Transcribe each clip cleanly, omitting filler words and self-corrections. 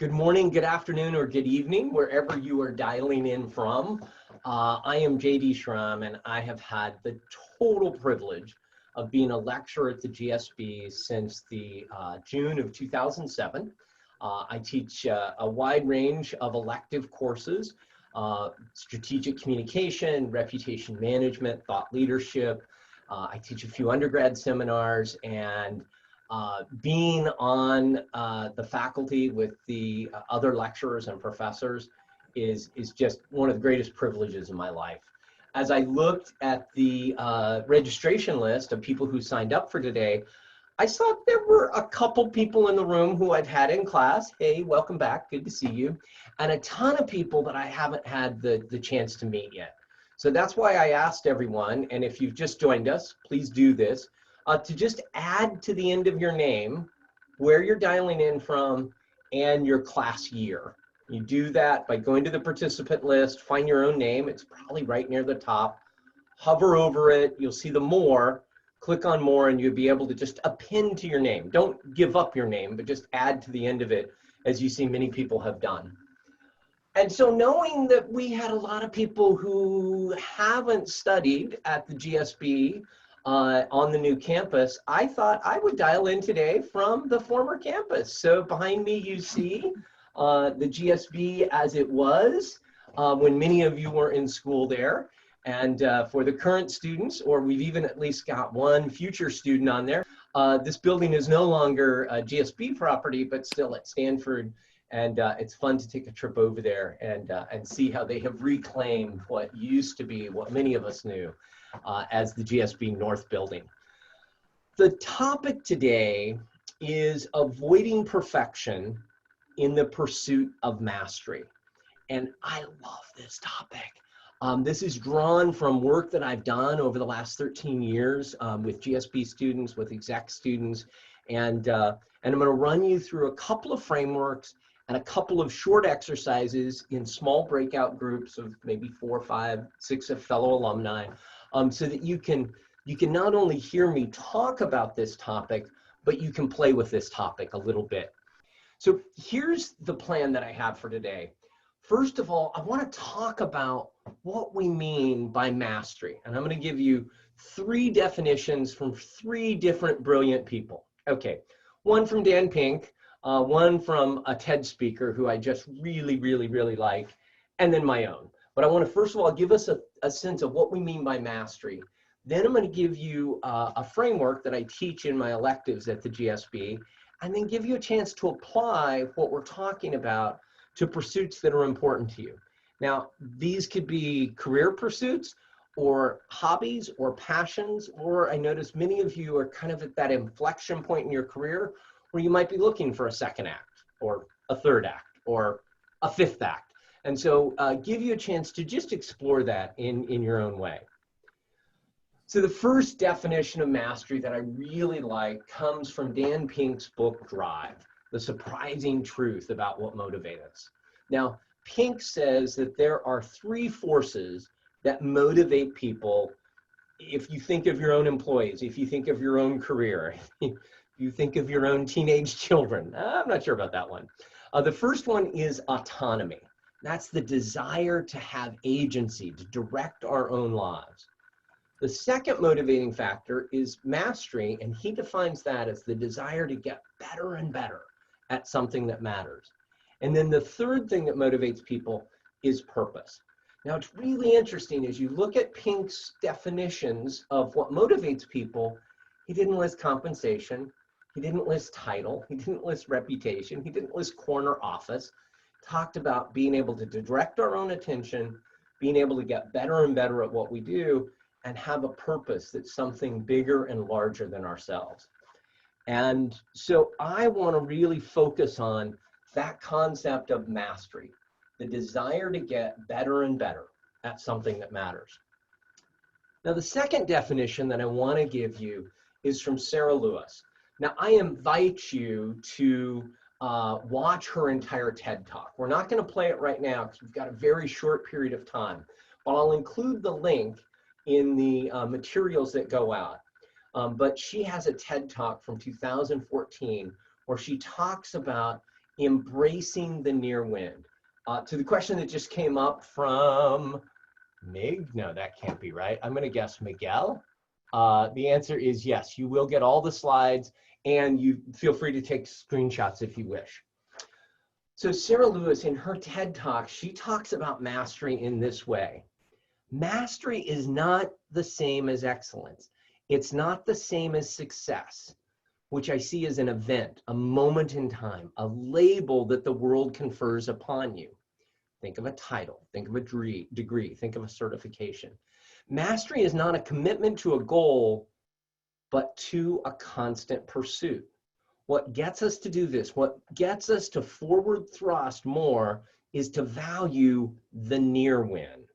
Good morning, good afternoon, or good evening, wherever you are dialing in from. I am JD Schramm, and I have had the total privilege of being a lecturer at the GSB since the June of 2007. I teach a wide range of elective courses, strategic communication, reputation management, thought leadership. I teach a few undergrad seminars, and being on the faculty with the other lecturers and professors is just one of the greatest privileges in my life. As I looked at the registration list of people who signed up for today, I saw there were a couple people in the room who I've had in class. Hey, welcome back, good to see you. And a ton of people that I haven't had the chance to meet yet. So that's why I asked everyone, and if you've just joined us, please do this. To just add to the end of your name where you're dialing in from and your class year. You do that by going to the participant list, find your own name. It's probably right near the top. Hover over it. You'll see the more. Click on more, and you'll be able to just append to your name. Don't give up your name, but just add to the end of it, as you see many people have done. And so knowing that we had a lot of people who haven't studied at the GSB on the new campus, I thought I would dial in today from the former campus. So behind me you see the GSB as it was when many of you were in school there. And for the current students, or we've even at least got one future student on there, this building is no longer a GSB property, but still at Stanford. And it's fun to take a trip over there and see how they have reclaimed what used to be what many of us knew as the GSB North building. The topic today is avoiding perfection in the pursuit of mastery. And I love this topic. This is drawn from work that I've done over the last 13 years with GSB students, with exec students, and I'm going to run you through a couple of frameworks and a couple of short exercises in small breakout groups of maybe 4, 5, 6 of fellow alumni, so that you can not only hear me talk about this topic, but you can play with this topic a little bit. So here's the plan that I have for today. First of all, I want to talk about what we mean by mastery. And I'm going to give you 3 definitions from 3 different brilliant people. Okay, one from Dan Pink, one from a TED speaker who I just really like, and then my own. But I want to first of all give us a sense of what we mean by mastery. Then I'm going to give you a framework that I teach in my electives at the GSB, and then give you a chance to apply what we're talking about to pursuits that are important to you. Now, these could be career pursuits or hobbies or passions, or I notice many of you are kind of at that inflection point in your career where you might be looking for a 2nd act or a 3rd act or a 5th act. And so give you a chance to just explore that in your own way. So the first definition of mastery that I really like comes from Dan Pink's book, Drive, The Surprising Truth About What Motivates Us. Now, Pink says that there are 3 forces that motivate people. If you think of your own employees, if you think of your own career, if you think of your own teenage children, I'm not sure about that one. The first one is autonomy. That's the desire to have agency, to direct our own lives. The second motivating factor is mastery, and he defines that as the desire to get better and better at something that matters. And then the third thing that motivates people is purpose. Now, it's really interesting as you look at Pink's definitions of what motivates people. He didn't list compensation, he didn't list title, he didn't list reputation, he didn't list corner office. Talked about being able to direct our own attention, being able to get better and better at what we do, and have a purpose that's something bigger and larger than ourselves. And so I want to really focus on that concept of mastery, the desire to get better and better at something that matters. Now, the second definition that I want to give you is from Sarah Lewis. Now, I invite you to watch her entire TED Talk. We're not going to play it right now because we've got a very short period of time, but I'll include the link in the materials that go out. But she has a TED Talk from 2014 where she talks about embracing the near win. To the question that just came up from Mig, no, that can't be right. I'm going to guess Miguel. The answer is yes, you will get all the slides, and you feel free to take screenshots if you wish. So Sarah Lewis, in her TED Talk, she talks about mastery in this way. Mastery is not the same as excellence. It's not the same as success, which I see as an event, a moment in time, a label that the world confers upon you. Think of a title, think of a degree, think of a certification. Mastery is not a commitment to a goal, but to a constant pursuit. What gets us to do this, what gets us to forward thrust more, is to value the near win.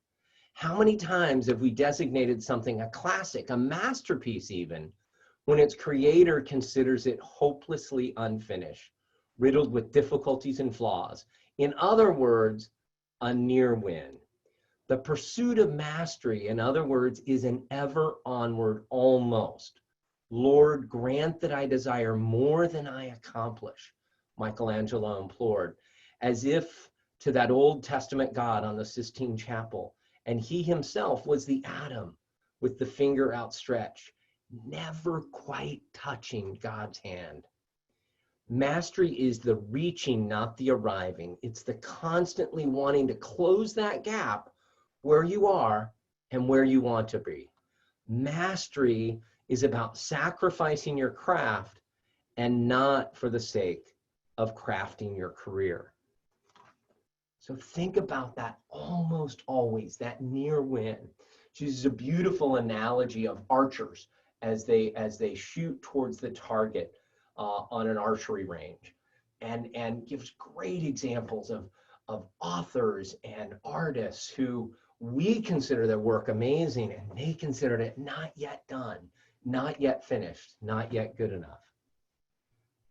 How many times have we designated something a classic, a masterpiece even, when its creator considers it hopelessly unfinished, riddled with difficulties and flaws? In other words, a near win. The pursuit of mastery, in other words, is an ever onward almost. Lord, grant that I desire more than I accomplish, Michelangelo implored, as if to that Old Testament God on the Sistine Chapel. And he himself was the atom with the finger outstretched, never quite touching God's hand. Mastery is the reaching, not the arriving. It's the constantly wanting to close that gap where you are and where you want to be. Mastery is about sacrificing your craft and not for the sake of crafting your career. So think about that almost always, that near win. She uses a beautiful analogy of archers as they shoot towards the target on an archery range, and gives great examples of authors and artists who we consider their work amazing, and they considered it not yet done, not yet finished, not yet good enough.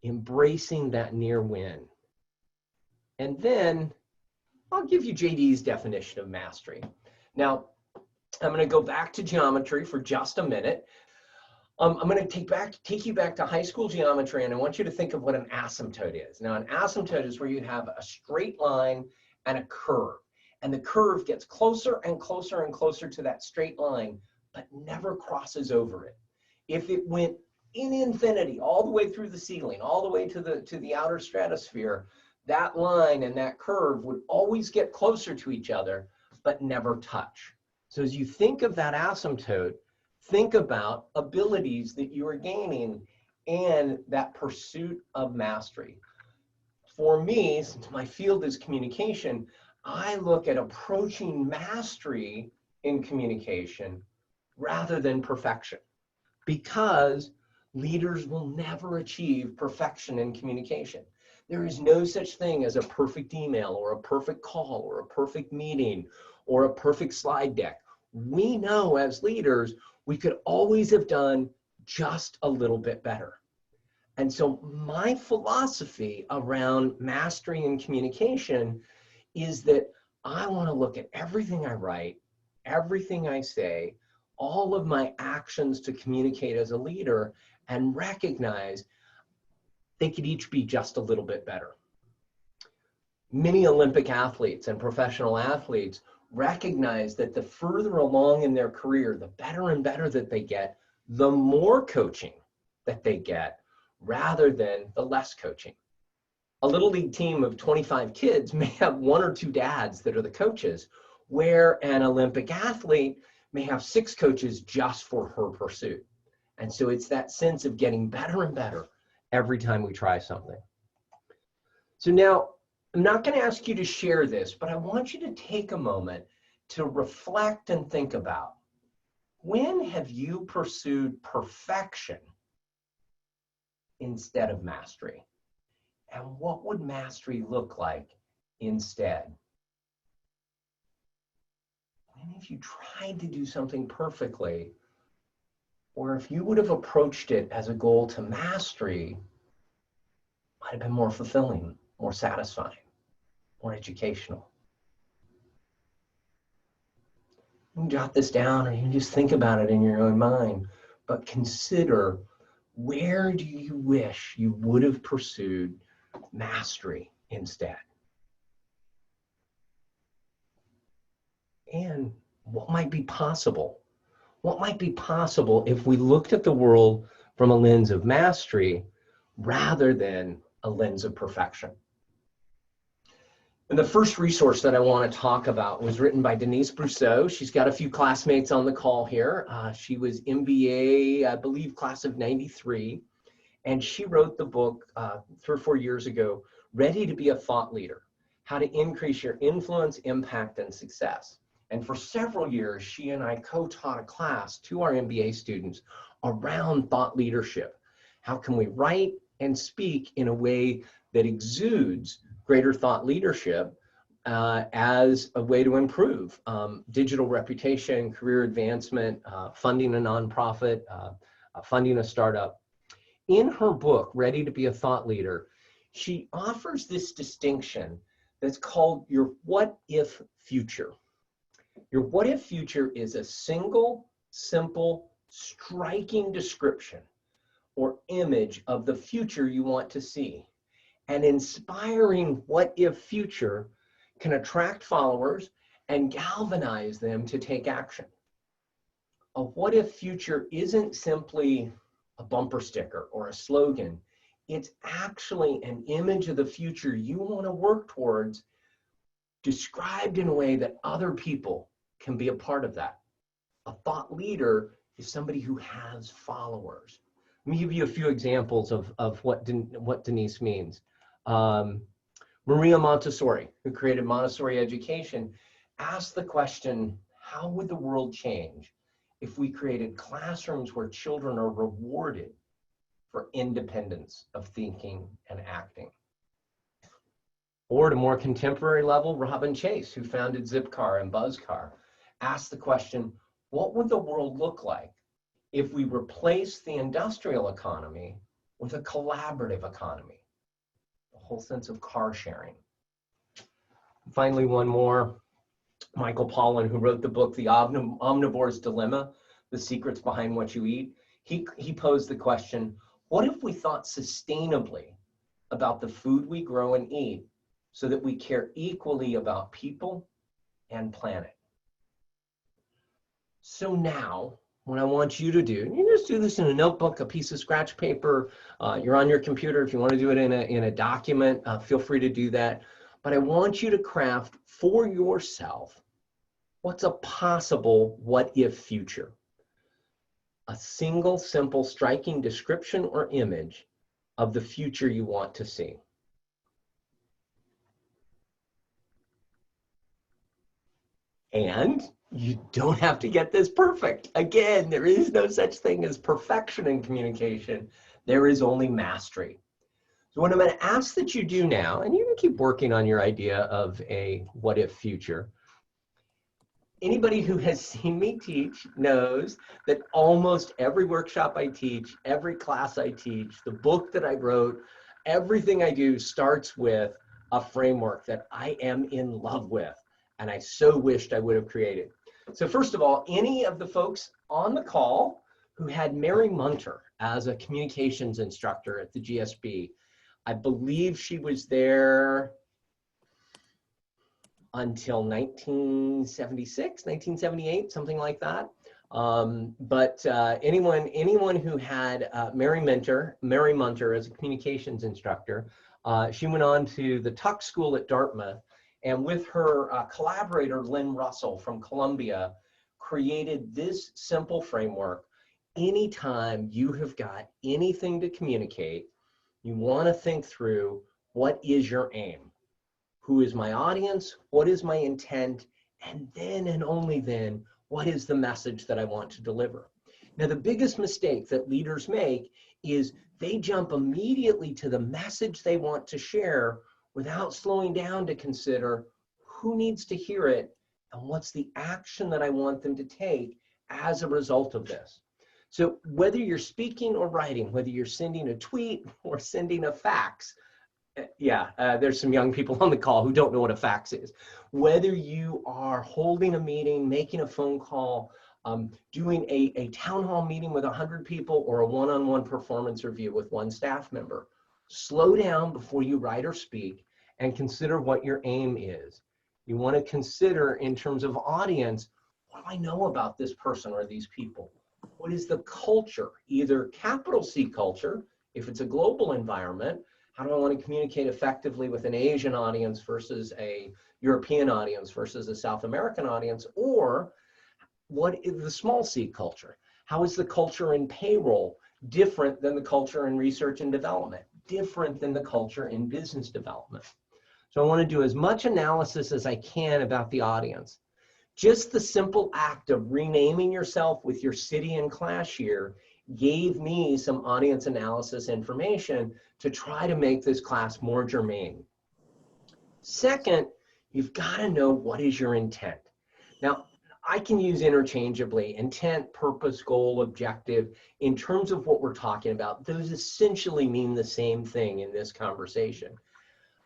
Embracing that near win. And then I'll give you JD's definition of mastery. Now, I'm going to go back to geometry for just a minute. I'm going to take you back to high school geometry, and I want you to think of what an asymptote is. Now, an asymptote is where you have a straight line and a curve, and the curve gets closer and closer and closer to that straight line, but never crosses over it. If it went in infinity, all the way through the ceiling, all the way to the outer stratosphere, that line and that curve would always get closer to each other, but never touch. So as you think of that asymptote, think about abilities that you are gaining and that pursuit of mastery. For me, since my field is communication, I look at approaching mastery in communication rather than perfection, because leaders will never achieve perfection in communication. There is no such thing as a perfect email or a perfect call or a perfect meeting or a perfect slide deck. We know as leaders, we could always have done just a little bit better. And so my philosophy around mastery in communication is that I want to look at everything I write, everything I say, all of my actions to communicate as a leader, and recognize they could each be just a little bit better. Many Olympic athletes and professional athletes recognize that the further along in their career, the better and better that they get, the more coaching that they get, rather than the less coaching. A little league team of 25 kids may have one or two dads that are the coaches, where an Olympic athlete may have 6 coaches just for her pursuit. And so it's that sense of getting better and better every time we try something. So now, I'm not going to ask you to share this, but I want you to take a moment to reflect and think about, when have you pursued perfection instead of mastery? And what would mastery look like instead? When have you tried to do something perfectly, or if you would have approached it as a goal to mastery, might have been more fulfilling, more satisfying, more educational? You can jot this down, or you can just think about it in your own mind, but consider, where do you wish you would have pursued mastery instead? And what might be possible? What might be possible if we looked at the world from a lens of mastery rather than a lens of perfection? And the first resource that I want to talk about was written by Denise Brousseau. She's got a few classmates on the call here. She was MBA, I believe, class of '93. And she wrote the book 3 or 4 years ago, Ready to be a Thought Leader, How to Increase Your Influence, Impact, and Success. And for several years, she and I co-taught a class to our MBA students around thought leadership. How can we write and speak in a way that exudes greater thought leadership as a way to improve digital reputation, career advancement, funding a nonprofit, funding a startup. In her book, Ready to be a Thought Leader, she offers this distinction that's called your what if future. Your what if future is a single, simple, striking description or image of the future you want to see. An inspiring what if future can attract followers and galvanize them to take action. A what if future isn't simply a bumper sticker or a slogan. It's actually an image of the future you want to work towards, described in a way that other people can be a part of that. A thought leader is somebody who has followers. Let me give you a few examples of what Denise means. Maria Montessori, who created Montessori education, asked the question, how would the world change if we created classrooms where children are rewarded for independence of thinking and acting? Or at a more contemporary level, Robin Chase, who founded Zipcar and Buzzcar, asked the question, what would the world look like if we replaced the industrial economy with a collaborative economy? The whole sense of car sharing. Finally, one more, Michael Pollan, who wrote the book, The Omnivore's Dilemma, The Secrets Behind What You Eat. He posed the question, what if we thought sustainably about the food we grow and eat so that we care equally about people and planet? So now, what I want you to do, you just do this in a notebook, a piece of scratch paper, you're on your computer. If you want to do it in a document, feel free to do that. But I want you to craft for yourself what's a possible what if future. A single, simple, striking description or image of the future you want to see. And you don't have to get this perfect. Again, there is no such thing as perfection in communication. There is only mastery. So what I'm going to ask that you do now, and you can keep working on your idea of a what if future. Anybody who has seen me teach knows that almost every workshop I teach, every class I teach, the book that I wrote, everything I do starts with a framework that I am in love with, and I so wished I would have created. So first of all, any of the folks on the call who had Mary Munter as a communications instructor at the GSB, I believe she was there until 1976, 1978, something like that. But anyone who had Mary Munter as a communications instructor, she went on to the Tuck School at Dartmouth, and with her collaborator, Lynn Russell from Columbia, created this simple framework. Anytime you have got anything to communicate, you want to think through, what is your aim? Who is my audience? What is my intent? And then and only then, what is the message that I want to deliver? Now, the biggest mistake that leaders make is they jump immediately to the message they want to share without slowing down to consider who needs to hear it and what's the action that I want them to take as a result of this. So whether you're speaking or writing, whether you're sending a tweet or sending a fax, there's some young people on the call who don't know what a fax is. Whether you are holding a meeting, making a phone call, doing a town hall meeting with 100 people, or a one-on-one performance review with one staff member, slow down before you write or speak and consider what your aim is. You want to consider in terms of audience, what do I know about this person or these people? What is the culture, either capital C culture, if it's a global environment, how do I want to communicate effectively with an Asian audience versus a European audience versus a South American audience? Or what is the small C culture? How is the culture in payroll different than the culture in research and development, different than the culture in business development? So I want to do as much analysis as I can about the audience. Just the simple act of renaming yourself with your city and class year gave me some audience analysis information to try to make this class more germane. Second, you've got to know what is your intent. Now, I can use interchangeably intent, purpose, goal, objective. In terms of what we're talking about, those essentially mean the same thing in this conversation.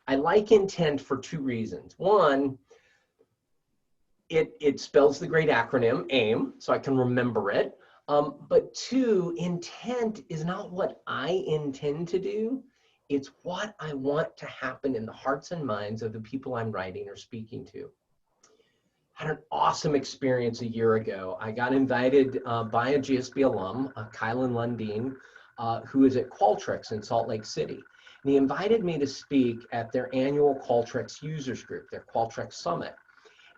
I like intent for two reasons. One, it spells the great acronym AIM, so I can remember it. But two, intent is not what I intend to do. It's what I want to happen in the hearts and minds of the people I'm writing or speaking to. I had an awesome experience a year ago. I got invited by a GSB alum, Kylan Lundeen, who is at Qualtrics in Salt Lake City. And he invited me to speak at their annual Qualtrics users group, their Qualtrics Summit.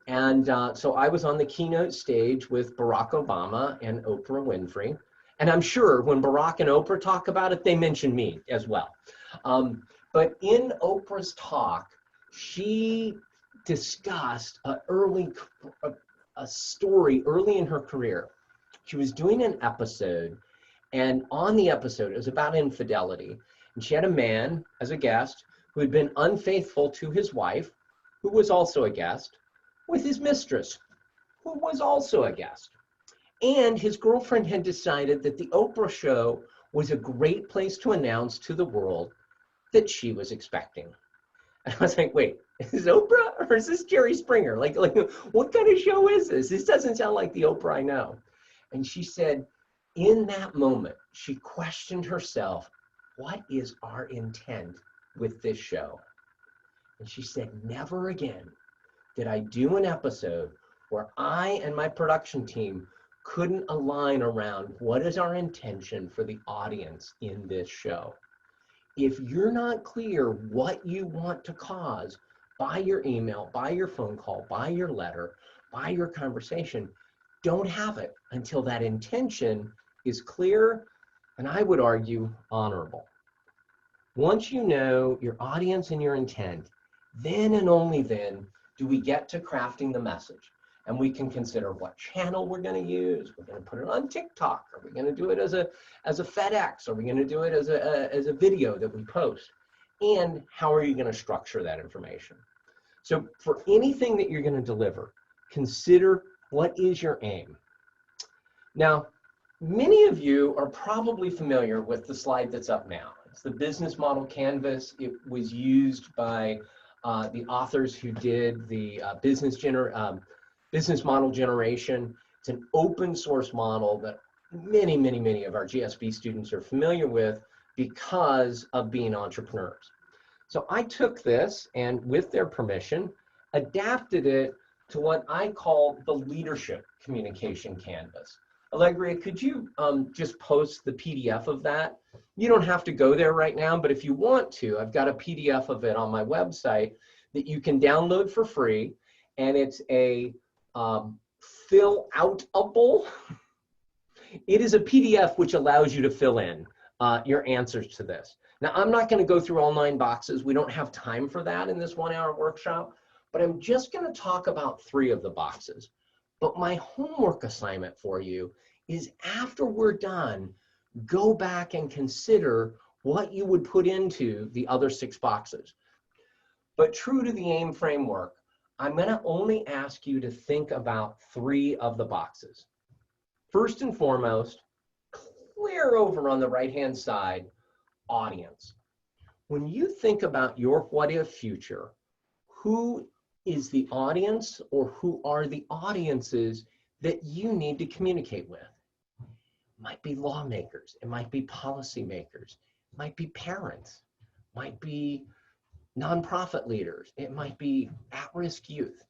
And so I was on the keynote stage with Barack Obama and Oprah Winfrey. And I'm sure when Barack and Oprah talk about it, they mention me as well. But in Oprah's talk, she discussed a story early in her career. She was doing an episode, and on the episode, it was about infidelity. And she had a man as a guest who had been unfaithful to his wife, who was also a guest, with his mistress, who was also a guest. And his girlfriend had decided that the Oprah show was a great place to announce to the world that she was expecting. And I was like, wait, is this Oprah or is this Jerry Springer? Like what kind of show is this? This doesn't sound like the Oprah I know. And she said, in that moment, she questioned herself, what is our intent with this show? And she said, never again did I do an episode where I and my production team couldn't align around what is our intention for the audience in this show. If you're not clear what you want to cause by your email, by your phone call, by your letter, by your conversation, don't have it until that intention is clear, and I would argue honorable. Once you know your audience and your intent, then and only then do we get to crafting the message. And we can consider what channel we're going to use. We're going to put it on TikTok. Are we going to do it as a FedEx? Are we going to do it as a video that we post? And how are you going to structure that information? So for anything that you're going to deliver, consider what is your aim. Now, many of you are probably familiar with the slide that's up now. It's the business model canvas. It was used by the authors who did the business model generation. It's an open source model that many, many, many of our GSB students are familiar with because of being entrepreneurs. So I took this and, with their permission, adapted it to what I call the leadership communication canvas. Allegria, could you just post the PDF of that? You don't have to go there right now, but if you want to, I've got a PDF of it on my website that you can download for free, and it's a fill-outable. It is a PDF which allows you to fill in your answers to this. Now, I'm not going to go through all 9 boxes. We don't have time for that in this 1-hour workshop, but I'm just going to talk about 3 of the boxes. But my homework assignment for you is, after we're done, go back and consider what you would put into the other 6 boxes. But true to the AIM framework, I'm going to only ask you to think about 3 of the boxes. First and foremost, clear over on the right-hand side, audience. When you think about your what-if future, who is the audience, or who are the audiences that you need to communicate with? It might be lawmakers, it might be policymakers, it might be parents, it might be nonprofit leaders. It might be at-risk youth.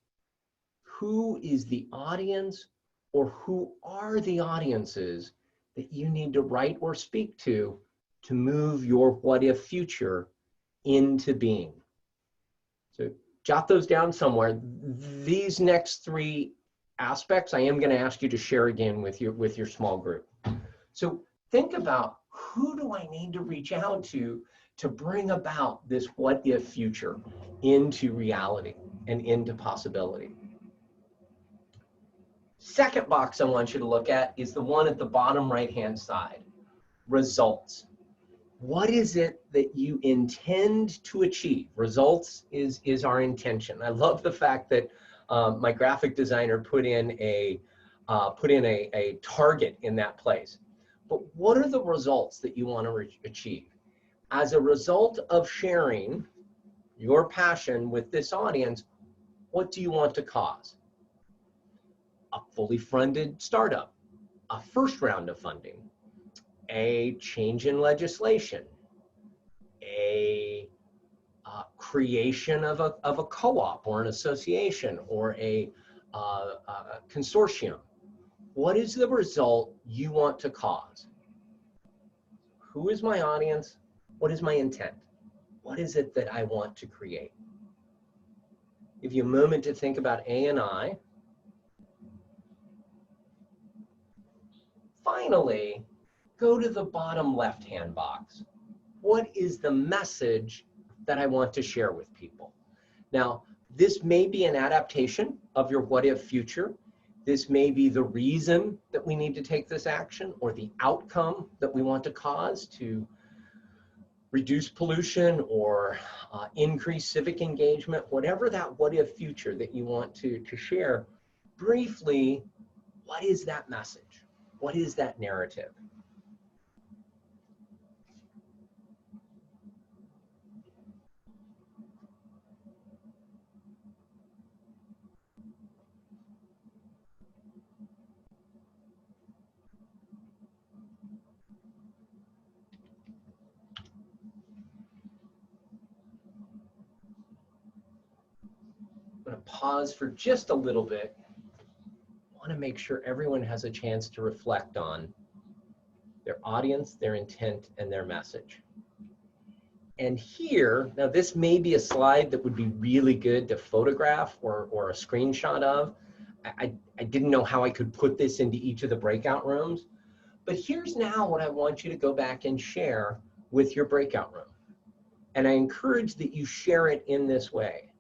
Who is the audience, or who are the audiences that you need to write or speak to move your what if future into being? So jot those down somewhere. These next three aspects I am going to ask you to share again with your small group. So think about, who do I need to reach out to bring about this what if future into reality and into possibility? Second box I want you to look at is the one at the bottom right-hand side, results. What is it that you intend to achieve? Results is our intention. I love the fact that my graphic designer put in a target in that place. But what are the results that you want to achieve? As a result of sharing your passion with this audience, what do you want to cause? A fully funded startup, a first round of funding, a change in legislation, a creation of a co-op or an association or a consortium. What is the result you want to cause? Who is my audience? What is my intent? What is it that I want to create? Give you a moment to think about A and I. Finally, go to the bottom left-hand box. What is the message that I want to share with people? Now, this may be an adaptation of your what if future. This may be the reason that we need to take this action, or the outcome that we want to cause to reduce pollution or increase civic engagement, whatever that what if future that you want to share. Briefly, what is that message? What is that narrative? I'm going to pause for just a little bit. I want to make sure everyone has a chance to reflect on their audience, their intent, and their message. And here, now this may be a slide that would be really good to photograph or a screenshot of. I didn't know how I could put this into each of the breakout rooms. But here's now what I want you to go back and share with your breakout room. And I encourage that you share it in this way.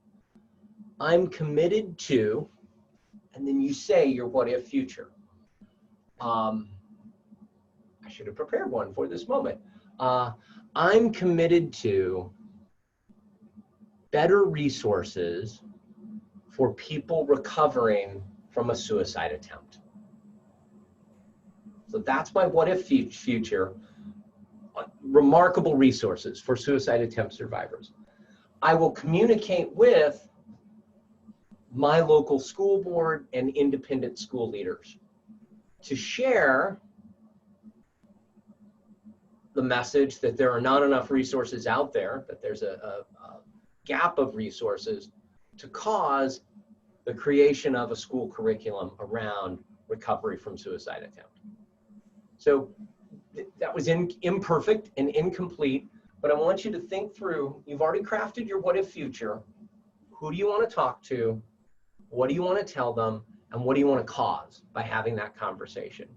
I'm committed to, and then you say your what if future. I should have prepared one for this moment. I'm committed to better resources for people recovering from a suicide attempt. So that's my what if future. Remarkable resources for suicide attempt survivors. I will communicate with my local school board and independent school leaders to share the message that there are not enough resources out there, that there's a gap of resources to cause the creation of a school curriculum around recovery from suicide attempt. So that was imperfect and incomplete, but I want you to think through, you've already crafted your what if future. Who do you want to talk to? What do you want to tell them? And what do you want to cause by having that conversation?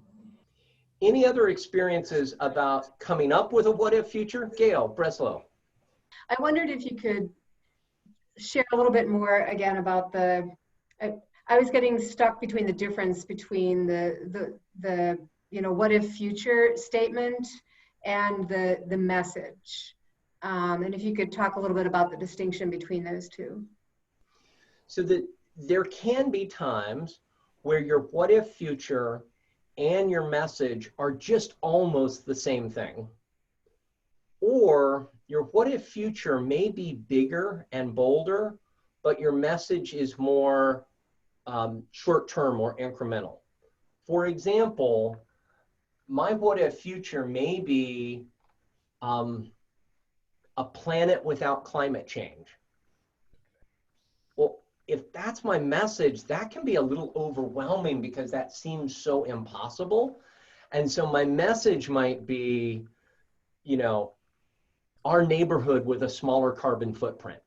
Any other experiences about coming up with a what if future? Gail Breslow. I wondered if you could share a little bit more again about the, I was getting stuck between the difference between the what if future statement and the message. And if you could talk a little bit about the distinction between those two. So that there can be times where your what if future and your message are just almost the same thing. Or your what if future may be bigger and bolder, but your message is more short-term or incremental. For example, my what if future may be a planet without climate change. Well, if that's my message, that can be a little overwhelming because that seems so impossible. And so my message might be, you know, our neighborhood with a smaller carbon footprint.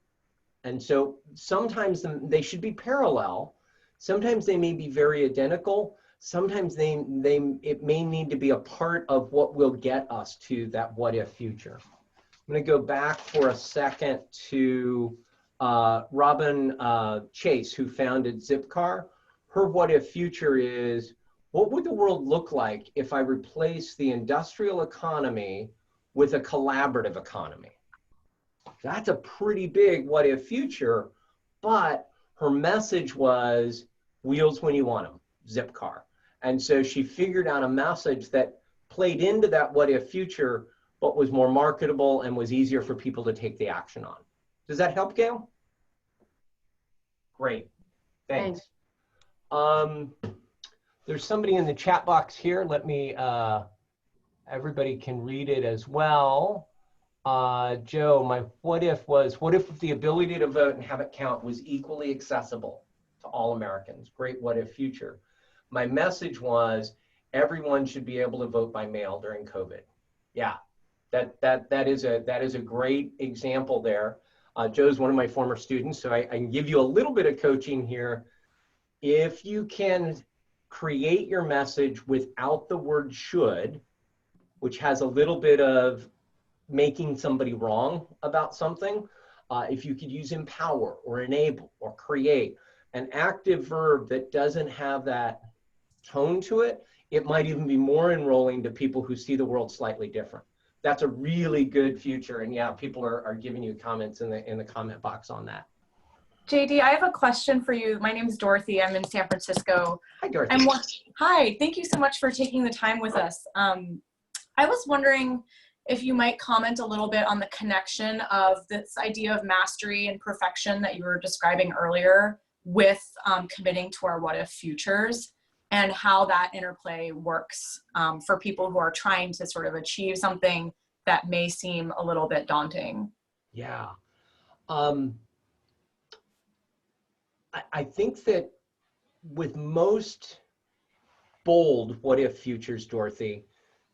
And so sometimes they should be parallel. Sometimes they may be very identical. Sometimes it may need to be a part of what will get us to that what if future. I'm going to go back for a second to Robin Chase, who founded Zipcar. Her what if future is, what would the world look like if I replace the industrial economy with a collaborative economy? That's a pretty big what if future, but her message was wheels when you want them, Zipcar. And so she figured out a message that played into that what if future, but was more marketable and was easier for people to take the action on. Does that help, Gail? Great, thanks. There's somebody in the chat box here. Let me, everybody can read it as well. Joe, my what if the ability to vote and have it count was equally accessible to all Americans? Great what if future. My message was everyone should be able to vote by mail during COVID. Yeah, that is a great example there. Joe's one of my former students, so I can give you a little bit of coaching here. If you can create your message without the word should, which has a little bit of making somebody wrong about something, if you could use empower or enable or create, an active verb that doesn't have that tone to it, it might even be more enrolling to people who see the world slightly different. That's a really good future. And yeah, people are giving you comments in the comment box on that. JD, I have a question for you. My name is Dorothy. I'm in San Francisco. Hi, Dorothy. Hi, thank you so much for taking the time with us. I was wondering if you might comment a little bit on the connection of this idea of mastery and perfection that you were describing earlier with committing to our what if futures, and how that interplay works for people who are trying to sort of achieve something that may seem a little bit daunting. Yeah. I think that with most bold what if futures, Dorothy,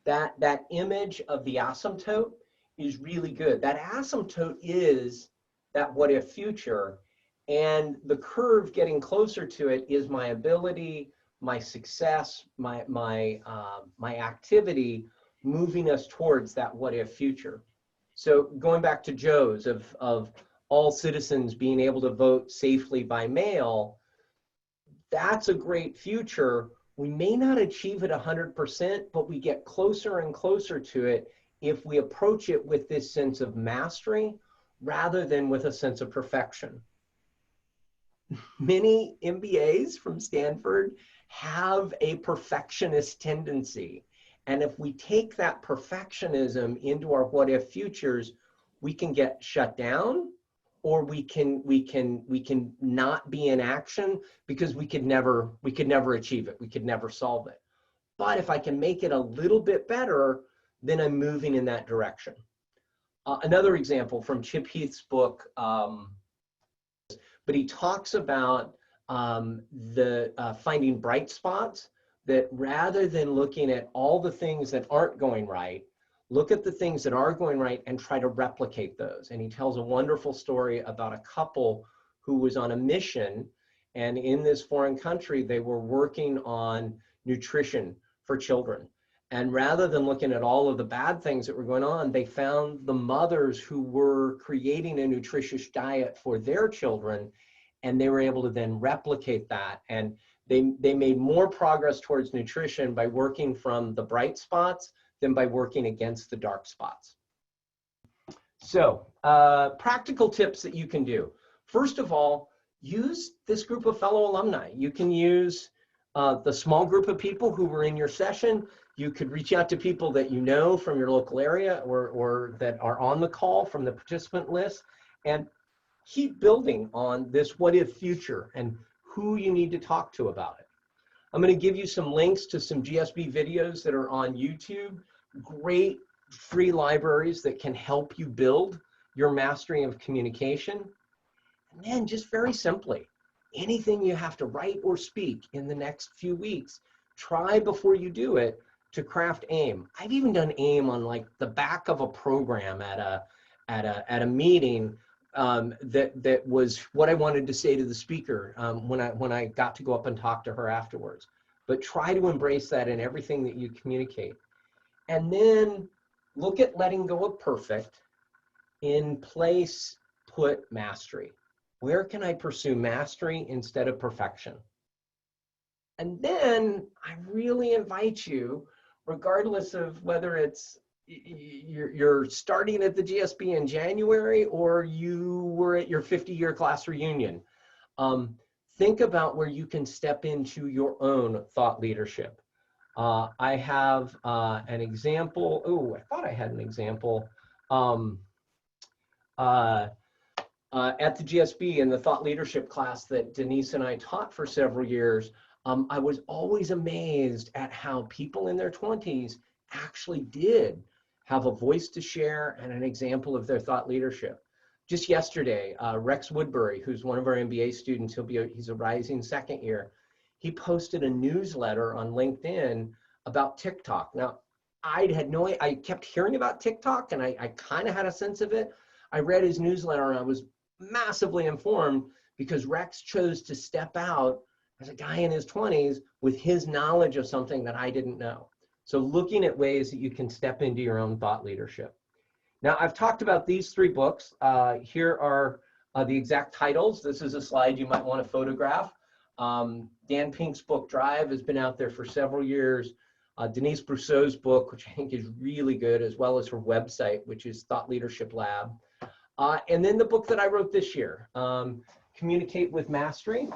that image of the asymptote is really good. That asymptote is that what if future, and the curve getting closer to it is my ability, my success, my activity moving us towards that what if future. So going back to Joe's of all citizens being able to vote safely by mail, that's a great future. We may not achieve it 100%, but we get closer and closer to it if we approach it with this sense of mastery rather than with a sense of perfection. Many MBAs from Stanford have a perfectionist tendency. And if we take that perfectionism into our what if futures, we can get shut down, or we can not be in action because we could never achieve it. We could never solve it. But if I can make it a little bit better, then I'm moving in that direction. Another example from Chip Heath's book, but he talks about finding bright spots, that rather than looking at all the things that aren't going right, look at the things that are going right and try to replicate those. And he tells a wonderful story about a couple who was on a mission, and in this foreign country, they were working on nutrition for children. And rather than looking at all of the bad things that were going on, they found the mothers who were creating a nutritious diet for their children, and they were able to then replicate that. And they made more progress towards nutrition by working from the bright spots than by working against the dark spots. So practical tips that you can do. First of all, use this group of fellow alumni. You can use the small group of people who were in your session. You could reach out to people that you know from your local area or that are on the call from the participant list, and keep building on this what if future and who you need to talk to about it. I'm going to give you some links to some GSB videos that are on YouTube, great free libraries that can help you build your mastery of communication. And then just very simply, anything you have to write or speak in the next few weeks, try before you do it to craft AIM. I've even done AIM on like the back of a program at a meeting that was what I wanted to say to the speaker when I got to go up and talk to her afterwards. But try to embrace that in everything that you communicate. And then look at letting go of perfect. In place, put mastery. Where can I pursue mastery instead of perfection? And then I really invite you, regardless of whether it's you're starting at the GSB in January or you were at your 50-year class reunion, think about where you can step into your own thought leadership. I have an example. Oh, I thought I had an example. At the GSB in the thought leadership class that Denise and I taught for several years, I was always amazed at how people in their 20s actually did have a voice to share and an example of their thought leadership. Just yesterday, Rex Woodbury, who's one of our MBA students, he's a rising second year, he posted a newsletter on LinkedIn about TikTok. Now, I kept hearing about TikTok and I kind of had a sense of it. I read his newsletter and I was massively informed because Rex chose to step out as a guy in his 20s with his knowledge of something that I didn't know. So looking at ways that you can step into your own thought leadership. Now, I've talked about these 3 books. Here are the exact titles. This is a slide you might want to photograph. Dan Pink's book, Drive, has been out there for several years. Denise Brousseau's book, which I think is really good, as well as her website, which is Thought Leadership Lab. And then the book that I wrote this year, Communicate with Mastery.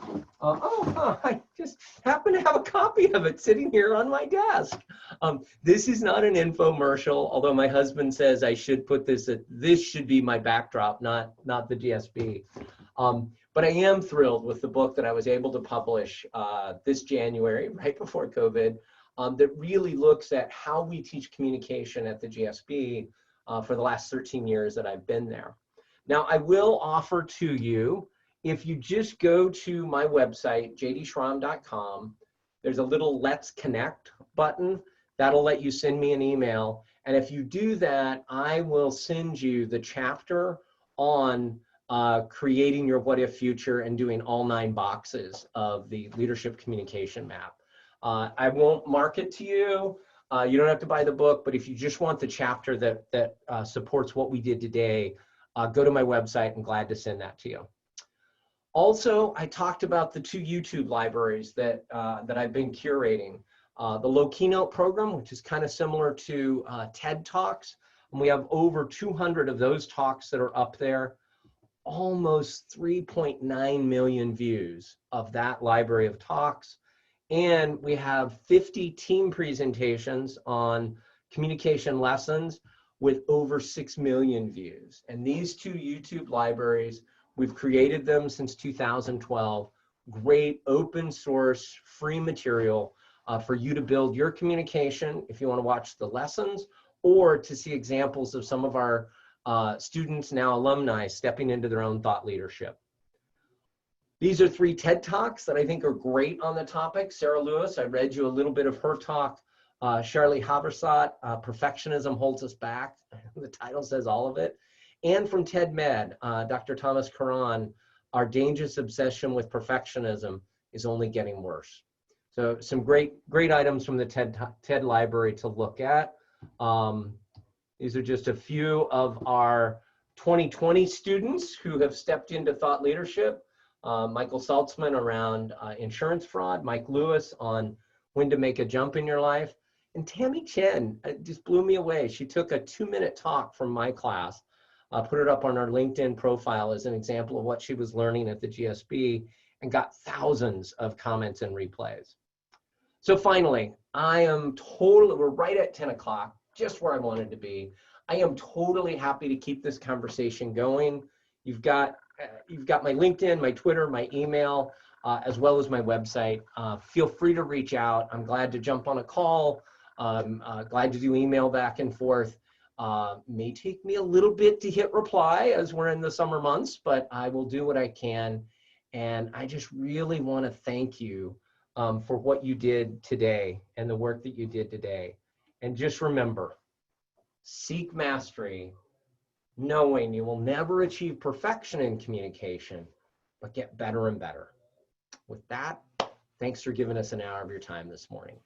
I just happen to have a copy of it sitting here on my desk. This is not an infomercial, although my husband says I should put this should be my backdrop, not the GSB. But I am thrilled with the book that I was able to publish this January, right before COVID, that really looks at how we teach communication at the GSB for the last 13 years that I've been there. Now, I will offer to you, if you just go to my website, jdschramm.com, there's a little Let's Connect button. That'll let you send me an email. And if you do that, I will send you the chapter on creating your what if future and doing all 9 boxes of the leadership communication map. I won't mark it to you. You don't have to buy the book, but if you just want the chapter that supports what we did today, go to my website. I'm glad to send that to you. Also, I talked about the 2 YouTube libraries that I've been curating. The LOWKeynote program, which is kind of similar to TED Talks. And we have over 200 of those talks that are up there. Almost 3.9 million views of that library of talks. And we have 50 team presentations on communication lessons with over 6 million views. And these 2 YouTube libraries, we've created them since 2012. Great open source, free material for you to build your communication if you want to watch the lessons or to see examples of some of our students, now alumni, stepping into their own thought leadership. These are 3 TED Talks that I think are great on the topic. Sarah Lewis, I read you a little bit of her talk. Charlie Habersat, Perfectionism Holds Us Back. The title says all of it. And from TED Med, Dr. Thomas Karan, Our Dangerous Obsession with Perfectionism is Only Getting Worse. So some great items from the TED library to look at. These are just a few of our 2020 students who have stepped into thought leadership. Michael Saltzman around insurance fraud, Mike Lewis on when to make a jump in your life, and Tammy Chen just blew me away. She took a 2-minute talk from my class, put it up on our LinkedIn profile as an example of what she was learning at the GSB, and got thousands of comments and replays. So finally, we're right at 10 o'clock, just where I wanted to be. I am totally happy to keep this conversation going. You've got my LinkedIn, my Twitter, my email, as well as my website. Feel free to reach out. I'm glad to jump on a call. Glad to do email back and forth. May take me a little bit to hit reply as we're in the summer months, but I will do what I can. And I just really want to thank you for what you did today and the work that you did today. And just remember, seek mastery, knowing you will never achieve perfection in communication, but get better and better. With that, thanks for giving us an hour of your time this morning.